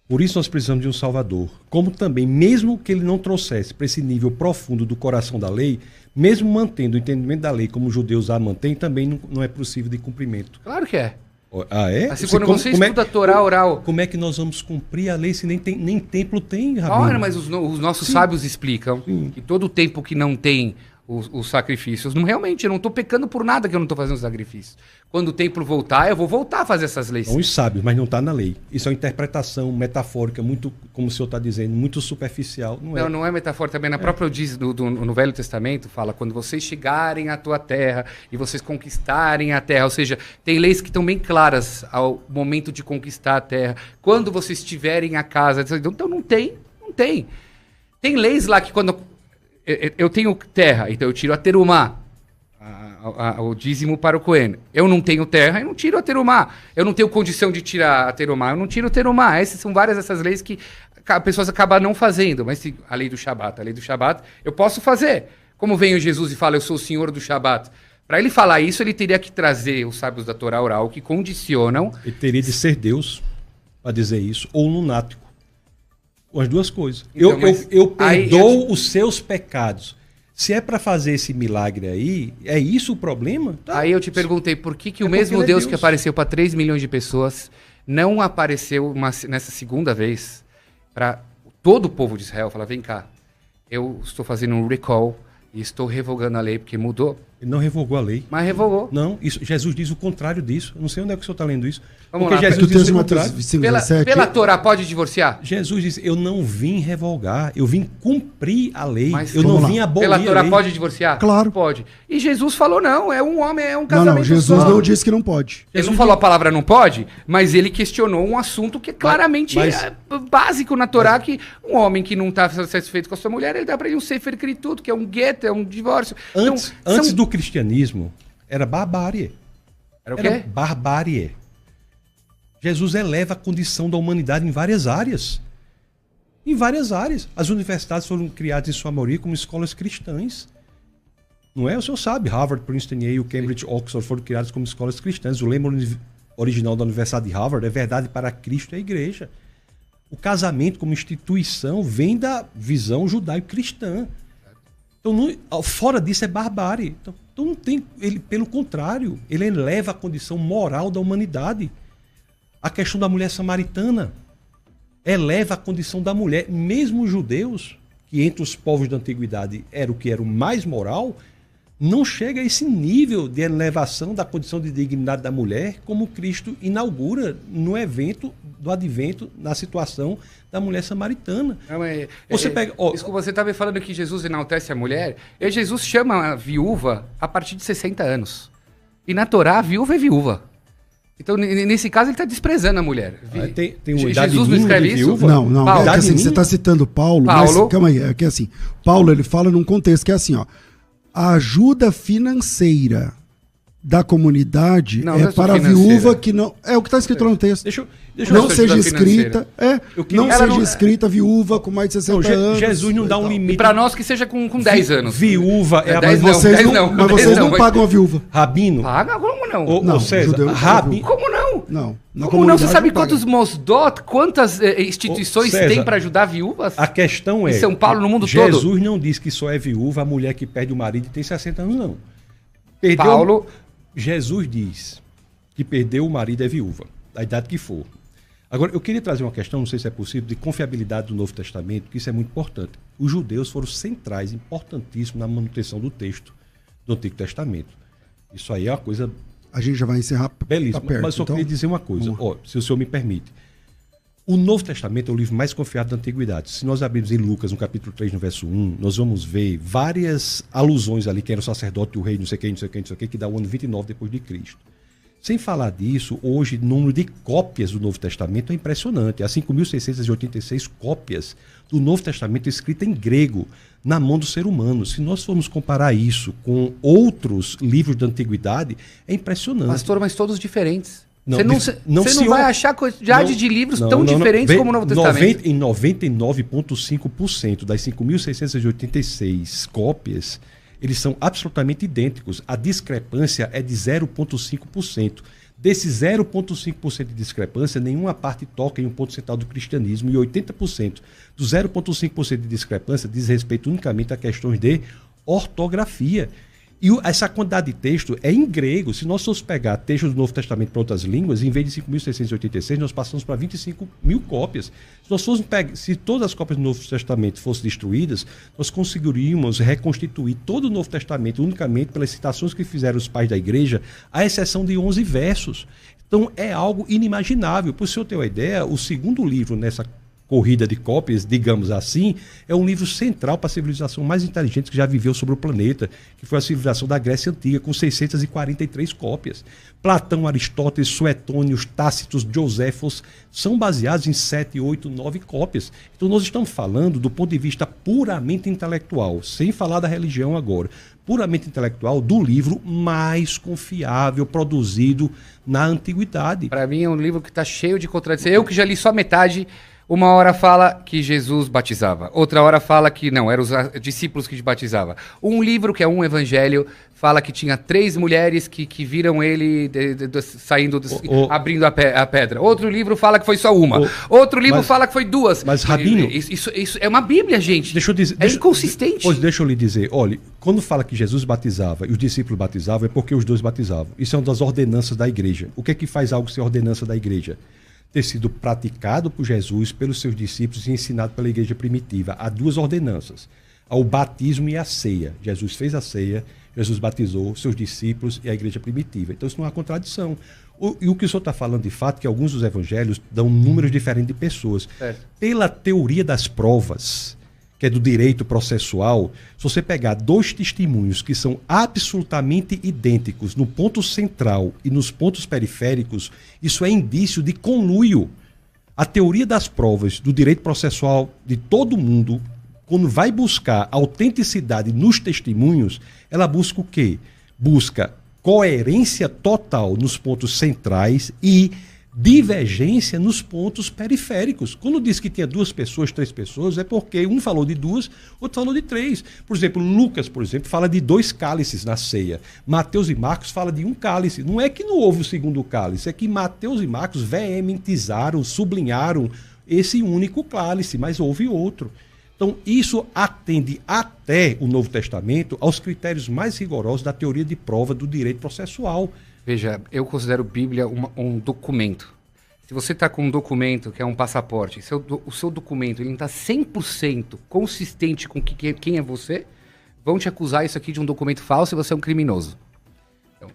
Por isso nós precisamos de um Salvador. Como também, mesmo que ele não trouxesse para esse nível profundo do coração da lei, mesmo mantendo o entendimento da lei como os judeus a mantêm, também não é possível de cumprimento. Claro que é. Ah, é? Assim, quando você estuda a Torá oral... Como é que nós vamos cumprir a lei se nem templo tem, Rabino? Olha, mas os nossos sábios explicam que todo o tempo que não tem os sacrifícios, realmente, eu não estou pecando por nada que eu não estou fazendo sacrifício. Quando o templo voltar, eu vou voltar a fazer essas leis. São os sábios, mas não está na lei. Isso é uma interpretação metafórica, muito, como o senhor está dizendo, muito superficial. Não é metafórica também. Na própria diz no Velho Testamento, fala, quando vocês chegarem à tua terra e vocês conquistarem a terra, ou seja, tem leis que estão bem claras ao momento de conquistar a terra. Quando vocês tiverem a casa, então não tem. Tem leis lá que quando... Eu tenho terra, então eu tiro a terumá, o dízimo para o Cohen. Eu não tenho terra, eu não tiro a terumá. Eu não tenho condição de tirar a terumá, eu não tiro a terumá. Essas são várias dessas leis que pessoas acabam não fazendo. Mas a lei do Shabat, eu posso fazer. Como vem o Jesus e fala, eu sou o senhor do Shabat. Para ele falar isso, ele teria que trazer os sábios da Torá oral que condicionam... Ele teria de ser Deus para dizer isso, ou lunático. As duas coisas. Então, eu perdoo os seus pecados. Se é para fazer esse milagre aí, é isso o problema? Tá. Aí eu te perguntei por que o mesmo Deus que apareceu para 3 milhões de pessoas não apareceu nessa segunda vez para todo o povo de Israel. Falar, vem cá, eu estou fazendo um recall e estou revogando a lei porque mudou. Ele não revogou a lei. Mas revogou. Não, Jesus diz o contrário disso. Eu não sei onde é que o senhor está lendo isso. Vamos porque lá. Jesus diz o contrário. Pela Torá pode divorciar? Jesus diz, eu não vim revogar, eu vim cumprir a lei. Mas eu não vim abolir a lei. Pela Torá pode divorciar? Claro. Pode. E Jesus falou, não, é um homem, é um casamento Não, Jesus só. não disse que não pode. Ele não falou a palavra não pode, mas ele questionou um assunto que claramente é básico na Torá, que um homem que não está satisfeito com a sua mulher, ele dá para ele um sefer tudo, que é um gueto, é um divórcio. Antes do cristianismo, era barbárie. Era o quê? Era barbárie. Jesus eleva a condição da humanidade em várias áreas. Em várias áreas. As universidades foram criadas em sua maioria como escolas cristãs. Não é? O senhor sabe, Harvard, Princeton, Yale, Cambridge, Oxford foram criadas como escolas cristãs. O lema original da Universidade de Harvard é verdade para Cristo e a igreja. O casamento como instituição vem da visão judaico-cristã. Então, fora disso é barbárie. Então não tem, pelo contrário, ele eleva a condição moral da humanidade. A questão da mulher samaritana eleva a condição da mulher. Mesmo os judeus, que entre os povos da antiguidade era o que era o mais moral, não chega a esse nível de elevação da condição de dignidade da mulher como Cristo inaugura no evento do advento na situação da mulher samaritana. Não, mas, Você pega... Desculpa, você estava falando que Jesus enaltece a mulher. E Jesus chama a viúva a partir de 60 anos. E na Torá, a viúva é viúva. Então, nesse caso, ele está desprezando a mulher. Tem uma idade Jesus não mínima escreve de isso? viúva? Não. Paulo. É que assim, você está citando Paulo, mas calma aí, é que assim, Paulo ele fala num contexto que é assim, ó, a ajuda financeira da comunidade não é para a viúva que não... É o que está escrito lá no texto. Deixa não seja escrita... Não seja não, escrita viúva com mais de 60 anos. Jesus não dá um limite. E para nós que seja com 10 anos. Viúva é a... Mas vocês não pagam a viúva. Rabino. Paga? Como não? Ô César, Rabino. Como não? Não. Como não? Você sabe quantos Mosdot, quantas instituições César, tem para ajudar viúvas? A questão é... Em São Paulo, no mundo Jesus todo? Jesus não diz que só é viúva a mulher que perde o marido e tem 60 anos, não. Jesus diz que perdeu o marido é viúva, da idade que for. Agora, eu queria trazer uma questão, não sei se é possível, de confiabilidade do Novo Testamento, que isso é muito importante. Os judeus foram centrais, importantíssimos na manutenção do texto do Antigo Testamento. Isso aí é uma coisa... A gente já vai encerrar. Belíssimo, tá perto, mas só queria dizer uma coisa, se o senhor me permite. O Novo Testamento é o livro mais confiado da Antiguidade. Se nós abrirmos em Lucas, no capítulo 3, no verso 1, nós vamos ver várias alusões ali, que era o sacerdote, o rei, não sei quem, que dá o ano 29 depois de Cristo. Sem falar disso, hoje o número de cópias do Novo Testamento é impressionante. Há 5.686 cópias do Novo Testamento escrita em grego, na mão do ser humano. Se nós formos comparar isso com outros livros da Antiguidade, é impressionante. Pastor, mas todos diferentes. Não, você não vai achar quantidade de livros tão diferentes como o Novo Testamento. Em 99,5% das 5.686 cópias, eles são absolutamente idênticos. A discrepância é de 0,5%. Desse 0,5% de discrepância, nenhuma parte toca em um ponto central do cristianismo e 80% do 0,5% de discrepância diz respeito unicamente a questões de ortografia. E essa quantidade de texto é em grego. Se nós formos pegar textos do Novo Testamento para outras línguas, em vez de 5.686, nós passamos para 25.000 cópias. Se todas as cópias do Novo Testamento fossem destruídas, nós conseguiríamos reconstituir todo o Novo Testamento unicamente pelas citações que fizeram os pais da igreja, à exceção de 11 versos. Então é algo inimaginável. Para o senhor ter uma ideia, o segundo livro nessa corrida de cópias, digamos assim, é um livro central para a civilização mais inteligente que já viveu sobre o planeta, que foi a civilização da Grécia Antiga, com 643 cópias. Platão, Aristóteles, Suetônios, Tácitos, Joséfos são baseados em 7, 8, 9 cópias. Então nós estamos falando do ponto de vista puramente intelectual, sem falar da religião agora, puramente intelectual, do livro mais confiável produzido na antiguidade. Para mim é um livro que está cheio de contradições. Eu que já li só metade. Uma hora fala que Jesus batizava, outra hora fala que não, eram os discípulos que batizavam. Um livro, que é um evangelho, fala que tinha 3 mulheres que viram ele saindo, abrindo a pedra. Outro livro fala que foi só uma. Outro livro fala que foi 2. Mas, Rabino... Isso é uma Bíblia, gente. Inconsistente. Pois deixa eu lhe dizer, olha, quando fala que Jesus batizava e os discípulos batizavam, é porque os dois batizavam. Isso é uma das ordenanças da igreja. O que é que faz algo ser ordenança da igreja? Ter sido praticado por Jesus, pelos seus discípulos e ensinado pela igreja primitiva. Há 2 ordenanças, o batismo e a ceia. Jesus fez a ceia, Jesus batizou seus discípulos e a igreja primitiva. Então isso não há contradição. E o que o senhor está falando de fato, que alguns dos evangelhos dão números diferentes de pessoas. Pela teoria das provas, que é do direito processual, se você pegar 2 testemunhos que são absolutamente idênticos no ponto central e nos pontos periféricos, isso é indício de conluio. A teoria das provas do direito processual de todo mundo, quando vai buscar autenticidade nos testemunhos, ela busca o quê? Busca coerência total nos pontos centrais e divergência nos pontos periféricos. Quando diz que tinha 2 pessoas, 3 pessoas, é porque um falou de 2, outro falou de 3. Por exemplo, Lucas, fala de 2 cálices na ceia. Mateus e Marcos falam de 1 cálice. Não é que não houve o segundo cálice, é que Mateus e Marcos veementizaram, sublinharam esse único cálice, mas houve outro. Então, isso atende até o Novo Testamento aos critérios mais rigorosos da teoria de prova do direito processual. Veja, eu considero Bíblia um documento. Se você está com um documento que é um passaporte, o seu documento ele não está 100% consistente com quem é você, vão te acusar isso aqui de um documento falso e você é um criminoso. Então,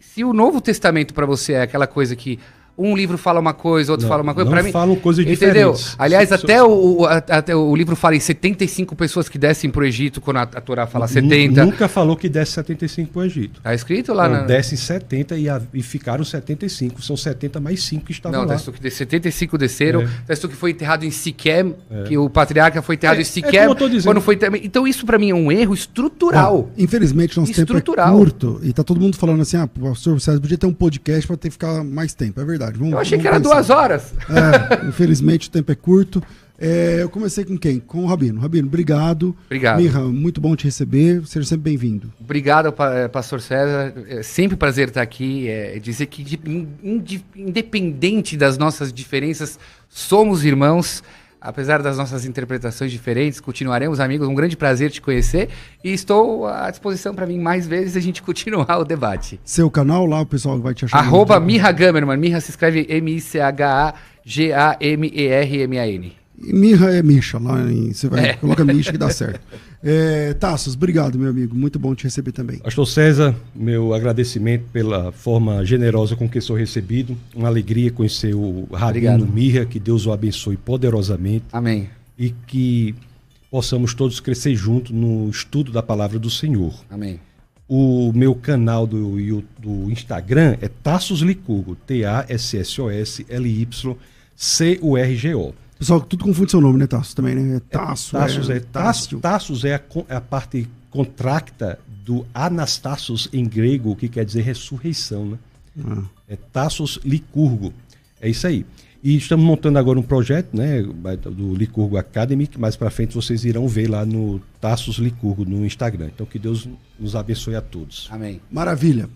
se o Novo Testamento para você é aquela coisa que um livro fala uma coisa, outro fala uma coisa. Não pra mim, falam coisas entendeu? diferentes. Aliás, até o livro fala em 75 pessoas que descem pro Egito, quando a Torá fala 70. Nunca falou que desce 75 pro Egito. Tá escrito lá, Não, descem 70 e ficaram 75. São 70 mais 5 que estavam não, lá. tá escrito que 75 desceram. Tá escrito que foi enterrado em Siquém, É. que o patriarca foi enterrado em Siquém. como eu tô dizendo. Quando foi então isso pra mim é um erro estrutural. Infelizmente, nosso tempo é Estrutural. curto. E tá todo mundo falando assim, o pastor César podia ter um podcast pra ter que ficar mais tempo. É verdade. Eu achei que era pensar. 2 horas. Infelizmente, o tempo é curto. Eu comecei com quem? Com o Rabino. Rabino, obrigado. Obrigado. Mirra, muito bom te receber. Seja sempre bem-vindo. Obrigado, pastor César. É sempre um prazer estar aqui. Dizer que, independente das nossas diferenças, somos irmãos. Apesar das nossas interpretações diferentes, continuaremos amigos. Um grande prazer te conhecer. E estou à disposição para vir mais vezes a gente continuar o debate. Seu canal lá, o pessoal vai te achar. @Mirra Gamerman. Mirra se escreve MICHAGAMERMAN. E Mirra é Misha, lá você vai, coloca Misha que dá certo. Tassos, obrigado, meu amigo. Muito bom te receber também. Pastor César, meu agradecimento pela forma generosa com que sou recebido. Uma alegria conhecer o Rabino Obrigado. Mirra, que Deus o abençoe poderosamente. Amém. E que possamos todos crescer juntos no estudo da palavra do Senhor. Amém. O meu canal do Instagram é Tassos Licurgo, TASSOSLYCURGO. Pessoal, tudo confunde seu nome, né, Tassos? Também, né? Tasso. Tassos é a parte contracta do Anastassos em grego, que quer dizer ressurreição, né? É Tassos Licurgo. É isso aí. E estamos montando agora um projeto, né, do Licurgo Academy, que mais para frente vocês irão ver lá no Tassos Licurgo no Instagram. Então que Deus nos abençoe a todos. Amém. Maravilha.